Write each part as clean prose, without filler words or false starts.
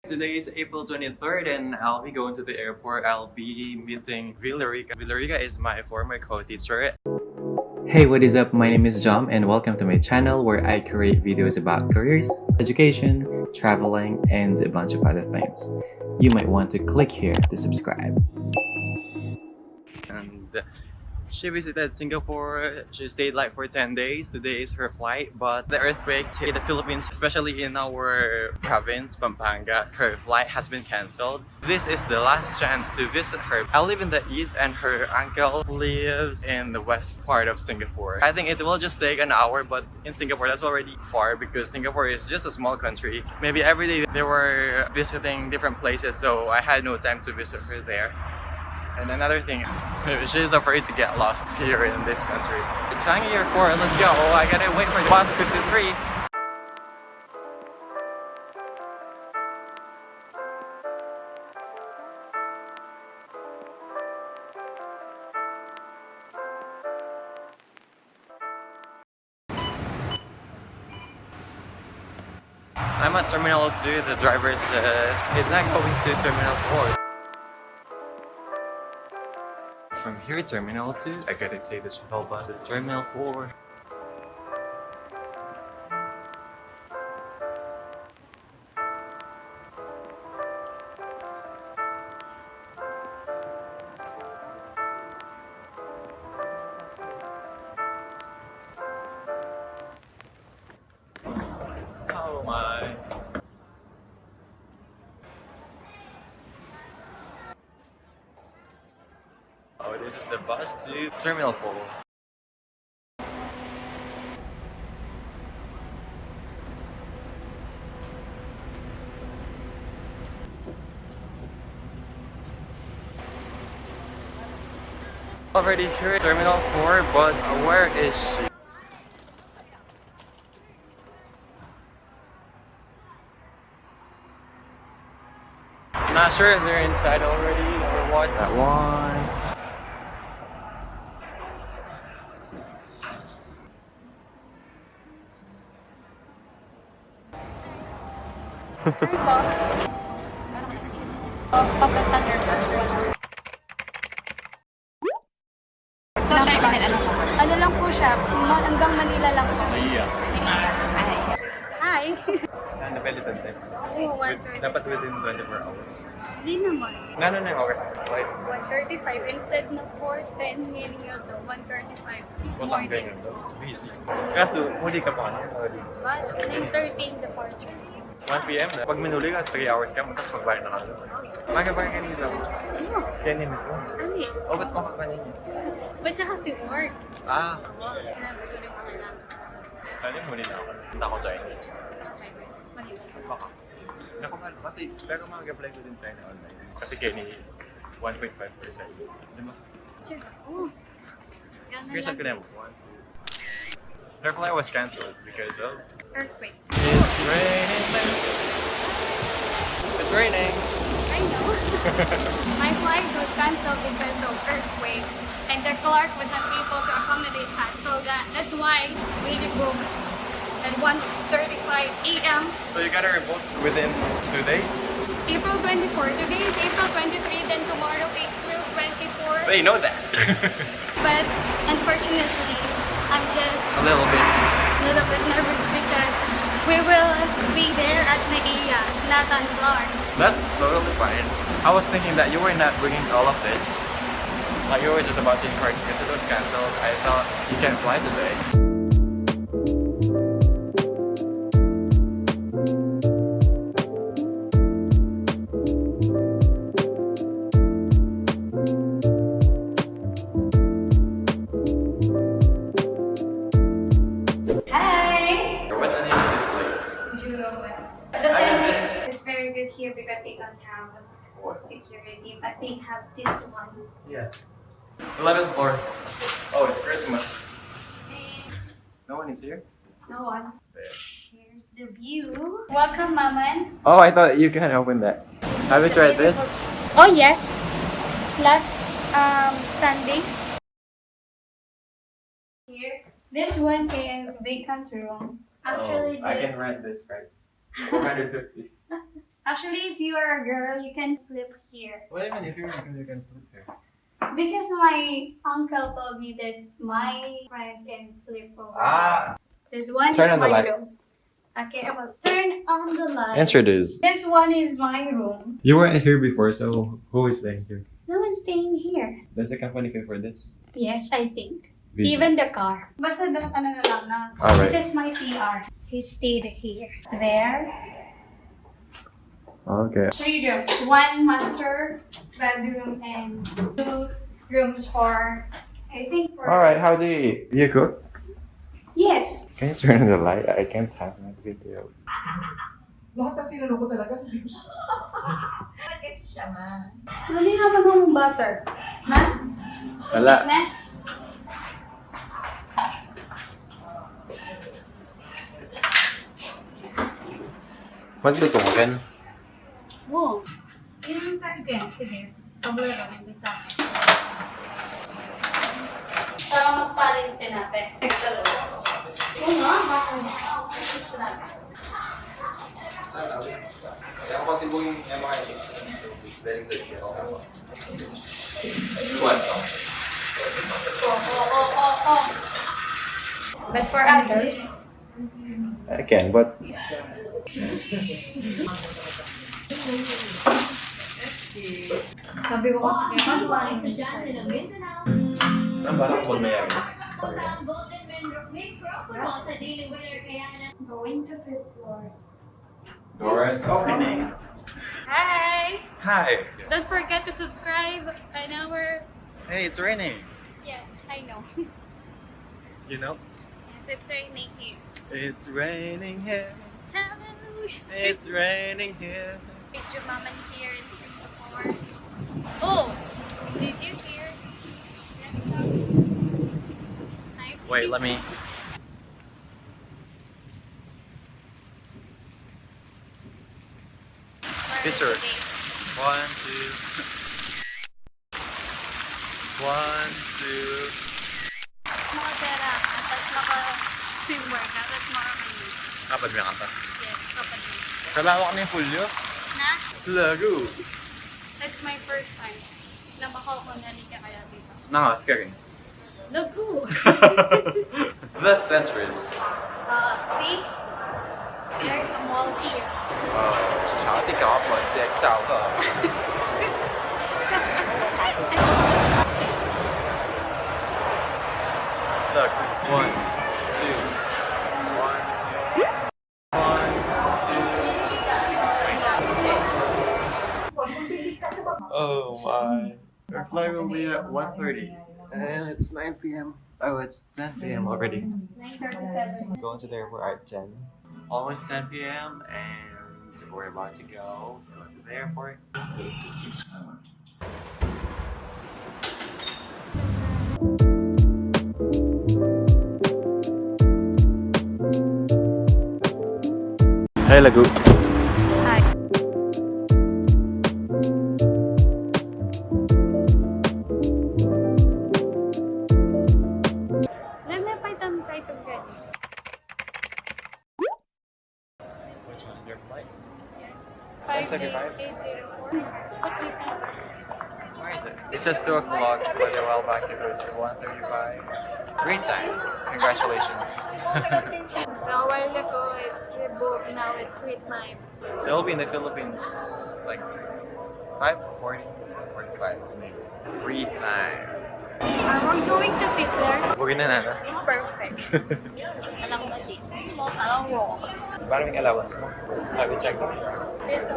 Today is April 23rd and I'll be going to the airport. I'll be meeting Villarica. Villarica is my former co-teacher. Hey, what is up? My name is Jom and welcome to my channel where I create videos about careers, education, traveling, and a bunch of other things. You might want to click here to subscribe. And she visited Singapore. She stayed like for 10 days. Today is her flight, but the earthquake hit the Philippines, especially in our province, Pampanga. Her flight has been cancelled. This is the last chance to visit her. I live in the east and her uncle lives in the west part of Singapore. I think it will just take an hour, but in Singapore that's already far because Singapore is just a small country. Maybe every day they were visiting different places, so I had no time to visit her there. And another thing, she's afraid to get lost here in this country. Changi Airport, let's go. I gotta wait for the bus 53. I'm at Terminal 2. The driver says he's not going to Terminal 4. From here, Terminal 2, I gotta take the shuttle bus to Terminal 4. Oh my. Oh, this is the bus to Terminal 4. Already here at Terminal 4, but where is she? Not sure if they're inside already or what. That one. Papuntang airport. So, ano lang po siya, hanggang Manila lang po. Hi! Napilitan din. Oo, 1:30. Dapat within 24 hours. Hindi naman. No, oras. Like, 1:35 instead na 4:10 meaning yun daw, 1:35 putang morning. ganyan daw. Busy. Kaso, huli ka pa ano? Well, 9:13 departure. 1 p.m. na. Pag minuli ka, 3 hours ka, tapos magbayad na ka. Maga ba kanina? Ano? Kanina mismo. Ani? O, ba't pa kanina? Ba't siya kasi work? Ah, Sinabi ko rin mga lang. ano yung muli na ako? Punta ako China. Manila. Baka. Naku, kasi, pero mag-apply ko din China online. Kasi Kenny, 1.5%. Di ba? Sure. Oo. Screenshot ko na yung 1, 2. Their flight was cancelled because of Earthquake. it's raining. It's raining. I know. My flight was cancelled because of earthquake, and the clerk was not able to accommodate us. So that's why we rebooked at 1:35 a.m. So you gotta rebook within 2 days? April 24. Today is April 23. Then tomorrow April 24. They know that. But unfortunately, I'm just A little bit. nervous because we will be there at Naiya, not on Clark. That's totally fine. I was thinking that you were not bringing all of this. Like you were just about to incorrect because it was cancelled. I thought you can't fly today. Hi! What's the name of this place? Juro West. The I have service this. is very good here because they don't have What? security, but they have this one. Yeah. 11th floor. Oh, it's Christmas. No one is here? No one. There. Here's the view. Welcome, Maman. Oh, I thought you can open that. Have you tried this? Oh yes. Last Sunday. Here. This one is vacant room. Actually, I this. can rent this, right? 450. Actually, if you are a girl, you can sleep here. What do you mean if you're a girl, you can sleep here? Because my uncle told me that my friend can sleep over. Ah! This one Turn is on the my light. room. Okay, I will turn on the light. Introduce. This one is my room. You weren't here before, so who is staying here? No one's staying here. Does the company pay for this? Yes, I think. Really? Even the car. Basta na lang na. Alright. This is my CR. He stayed here. There. Okay. 3 rooms. 1 master bedroom and 2 rooms for, I think for... Alright, how do you eat? You cook? Yes. Can you turn on the light? I can't have my video. Lahat ng tinanong ko talaga, hindi ko siya. Kasi siya ma. Mali naman ng butter. Ha? Wala. Na? Magluto mo rin? Oo. Yung again, sige. Paglaro, bisa. Para magparintin natin. Oo nga, basta niya. Kaya ko kasi buong yung mga very good. Oh. But for others, I can, but sabi ko kasi kaya magparin ang balak ko may Going to 5th floor. doors opening. Hi! Hi. Don't forget to subscribe on our... Hey, it's raining. Yes, I know. You know? Yes, it's raining here. It's raining here. Hallelujah. It's raining here. Picture Maman here in Singapore. Oh! Did you hear that song? Wait, let me. Picture. 1, 2. 1, 2. Nakatera ka, tapos naka-swimwear ka, tapos maraming. Kapag may kanta. Yes, kapag yun. Kalawak na yung Julio. Na? Lago. That's my first time na makakunani ka kaya dito. No, it's scary. Lagu! The centuries. See? There's a mall here. 查这个我接照的。Look, 1, 2, 1, 2, 1, 2. Oh my. Our flight will be at 1:30. And it's 9 p.m. Oh, it's 10 p.m. already. 9:37. Going to the airport at 10. Almost 10 p.m. and we're about to go to the airport. Hey, Lagu. Hi. Let me find them right already. Which one? Your flight? Yes. 5:35? 58804. What do you think? Where is it? It says 2 o'clock, but a while back it was 1:35. Great time. Congratulations. So a while ago it's rebooked, now it's sweet time. They'll be in the Philippines like 5:40, 45 maybe. Great time. Are we going to sit there? Huwag na na. Perfect. Alam mo din. Alam mo. Paano yung allowance mo? Have you checked it? There's a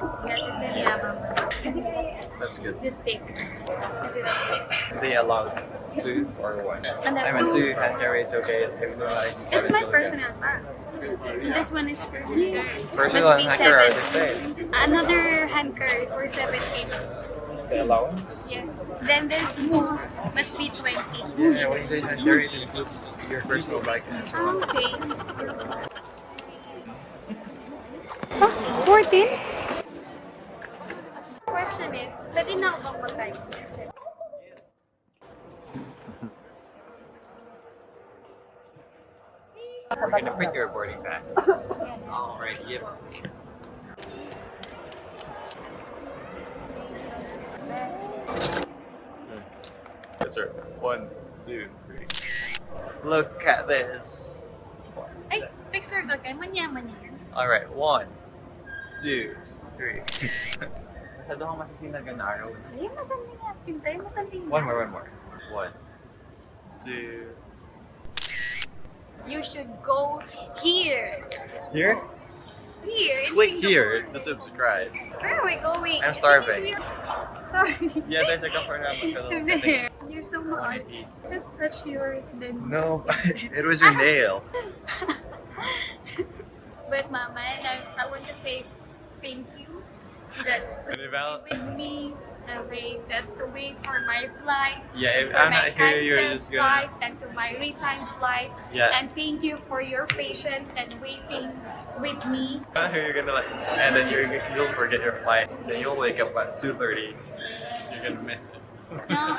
Yeah, Mama. That's good. This steak. Is it okay? They allowed 2 or 1? And I meant two. 2 hand carry, it's okay. If you don't like It's my 7, personal bag. This one is for her. Personal Must be hand carry are 7. the same. Another hand carry for 7 kilos. The allowance? Yes. Then this 2 must be 20. Yeah, when you say hand carry, it includes your personal bag as well. Okay. 14? Question is, pwede na ako bang mag-time? gonna print your boarding pass. Alright, yep. That's right. 1, 2, 3. Look at this. Ay, picture ko kay manyaman yan. Alright, 1, 2, 3. Masyado kang masasinagan na araw. Ay, masanding nga. Pintay, masanding. One more. 1, 2. You should go here. Here? Here in Click Singapore. here to subscribe. Where are we going? I'm starving. Sorry. Yeah, there's like a for There. You're so I much. wanna eat. Just touch your then. No, it was your nail. But Mama, I want to say thank you. Just to And be about- with me. Just to wait for my flight. Yeah, if For I'm my not here, you're cancelled just flight gonna. and to my return flight. Yeah. And thank you for your patience and waiting with me. If I'm not here, you're gonna like, and then you'll forget your flight. Then you'll wake up at 2:30. You're gonna miss it. No.